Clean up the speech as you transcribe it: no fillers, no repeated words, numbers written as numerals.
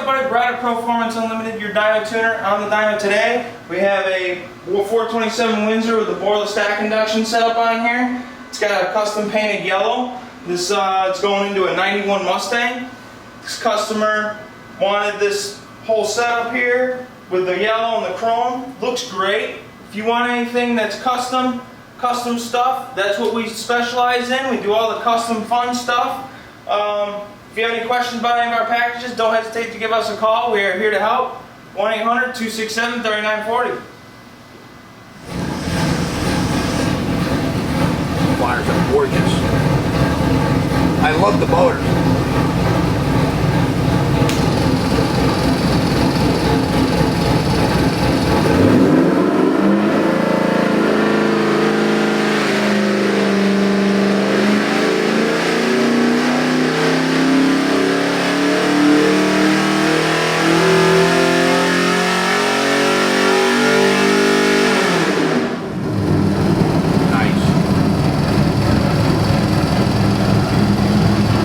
everybody? Brad at Proformance Unlimited, your dyno tuner. On the dyno today, we have a 427 Windsor with the Borla Stack Induction setup on here. It's got a custom painted yellow. This it's going into a 91 Mustang. This customer wanted this whole setup here with the yellow and the chrome. Looks great. If you want anything that's custom stuff, that's what we specialize in. We do all the custom fun stuff. If you have any questions about any of our packages, don't hesitate to give us a call. We are here to help. 1-800-267-3940. Wires are gorgeous. I love the motors.